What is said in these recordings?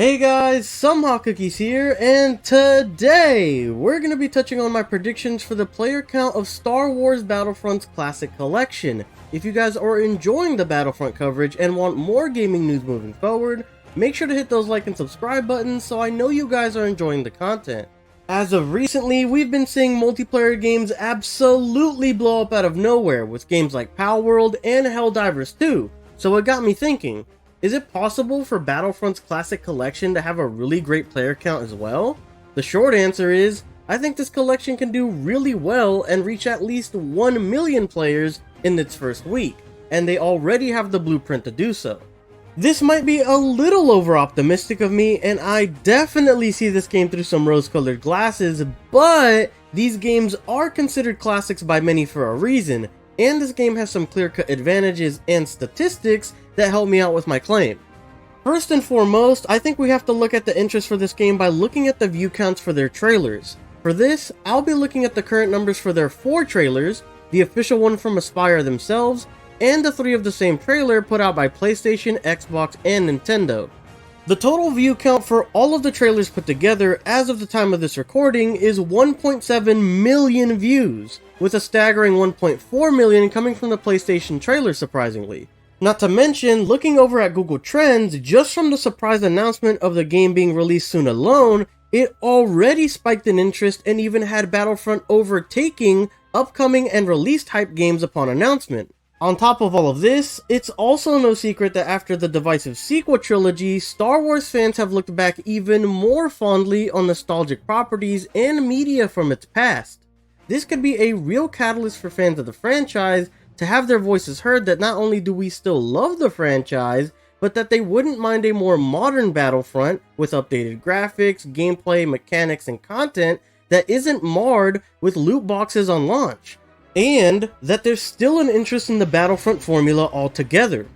Hey guys, Somehotcookies here, and today we're going to be touching on my predictions for the player count of Star Wars Battlefront's Classic Collection. If you guys are enjoying the Battlefront coverage and want more gaming news moving forward, make sure to hit those like and subscribe buttons so I know you guys are enjoying the content. As of recently, we've been seeing multiplayer games absolutely blow up out of nowhere with games like Palworld and Helldivers 2, so it got me thinking. Is it possible for Battlefront's Classic Collection to have a really great player count as well? The short answer is, I think this collection can do really well and reach at least 1 million players in its first week, and they already have the blueprint to do so. This might be a little over optimistic of me, and I definitely see this game through some rose-colored glasses, but these games are considered classics by many for a reason, and this game has some clear-cut advantages and statistics that help me out with my claim. First and foremost, I think we have to look at the interest for this game by looking at the view counts for their trailers. For this, I'll be looking at the current numbers for their 4 trailers, the official one from Aspyr themselves, and the 3 of the same trailer put out by PlayStation, Xbox, and Nintendo. The total view count for all of the trailers put together as of the time of this recording is 1.7 million views, with a staggering 1.4 million coming from the PlayStation trailer surprisingly. Not to mention, looking over at Google Trends, just from the surprise announcement of the game being released soon alone, it already spiked in interest and even had Battlefront overtaking upcoming and released hype games upon announcement. On top of all of this, it's also no secret that after the divisive sequel trilogy, Star Wars fans have looked back even more fondly on nostalgic properties and media from its past. This could be a real catalyst for fans of the franchise to have their voices heard that not only do we still love the franchise, but that they wouldn't mind a more modern Battlefront with updated graphics, gameplay, mechanics, and content that isn't marred with loot boxes on launch. And that there's still an interest in the Battlefront formula altogether.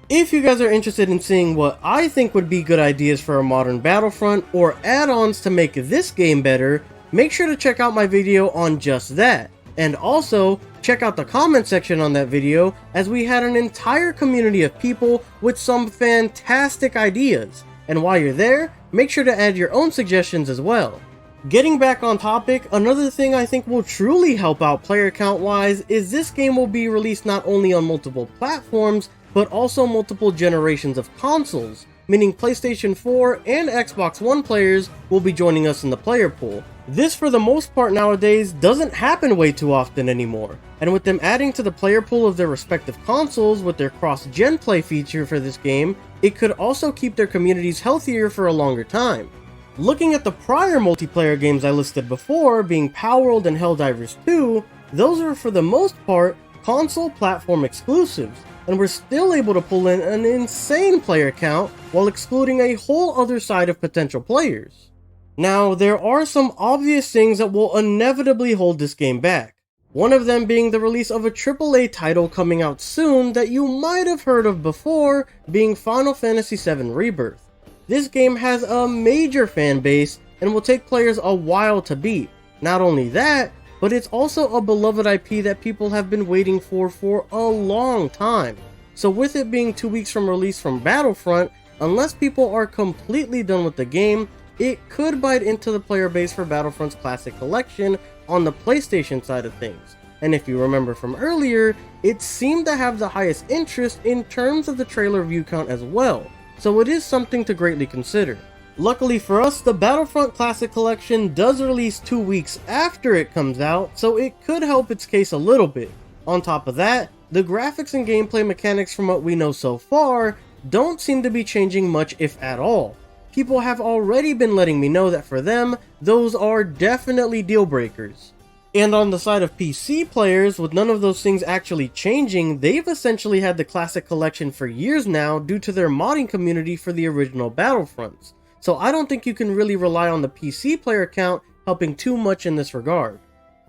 If you guys are interested in seeing what I think would be good ideas for a modern Battlefront or add-ons to make this game better, make sure to check out my video on just that. And also, check out the comment section on that video, as we had an entire community of people with some fantastic ideas. And while you're there, make sure to add your own suggestions as well. Getting back on topic, another thing I think will truly help out player count wise is this game will be released not only on multiple platforms, but also multiple generations of consoles, meaning PlayStation 4 and Xbox One players will be joining us in the player pool. This for the most part nowadays doesn't happen way too often anymore, and with them adding to the player pool of their respective consoles with their cross-gen play feature for this game, it could also keep their communities healthier for a longer time. Looking at the prior multiplayer games I listed before, being Palworld and Helldivers 2, those are for the most part console platform exclusives, and we're still able to pull in an insane player count while excluding a whole other side of potential players. Now, there are some obvious things that will inevitably hold this game back. One of them being the release of a AAA title coming out soon that you might have heard of before, being Final Fantasy VII Rebirth. This game has a major fan base and will take players a while to beat. Not only that, but it's also a beloved IP that people have been waiting for a long time. So with it being 2 weeks from release from Battlefront, unless people are completely done with the game, it could bite into the player base for Battlefront's Classic Collection on the PlayStation side of things. And if you remember from earlier, it seemed to have the highest interest in terms of the trailer view count as well, so it is something to greatly consider. Luckily for us, the Battlefront Classic Collection does release 2 weeks after it comes out, so it could help its case a little bit. On top of that, the graphics and gameplay mechanics from what we know so far don't seem to be changing much if at all. People have already been letting me know that for them, those are definitely deal breakers. And on the side of PC players, with none of those things actually changing, they've essentially had the Classic Collection for years now due to their modding community for the original Battlefronts. So I don't think you can really rely on the PC player count helping too much in this regard.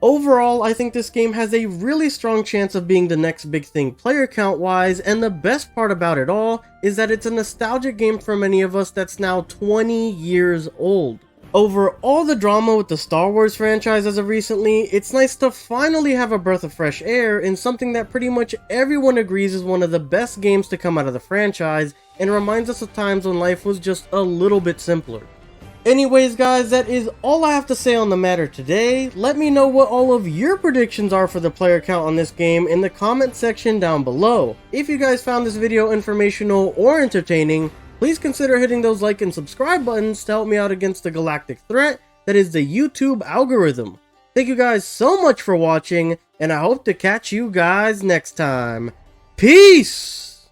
Overall, I think this game has a really strong chance of being the next big thing player count wise, and the best part about it all is that it's a nostalgic game for many of us that's now 20 years old. Over all the drama with the Star Wars franchise as of recently, it's nice to finally have a breath of fresh air in something that pretty much everyone agrees is one of the best games to come out of the franchise and reminds us of times when life was just a little bit simpler. Anyways guys, that is all I have to say on the matter today. Let me know what all of your predictions are for the player count on this game in the comment section down below. If you guys found this video informational or entertaining, please consider hitting those like and subscribe buttons to help me out against the galactic threat that is the YouTube algorithm. Thank you guys so much for watching, and I hope to catch you guys next time. Peace!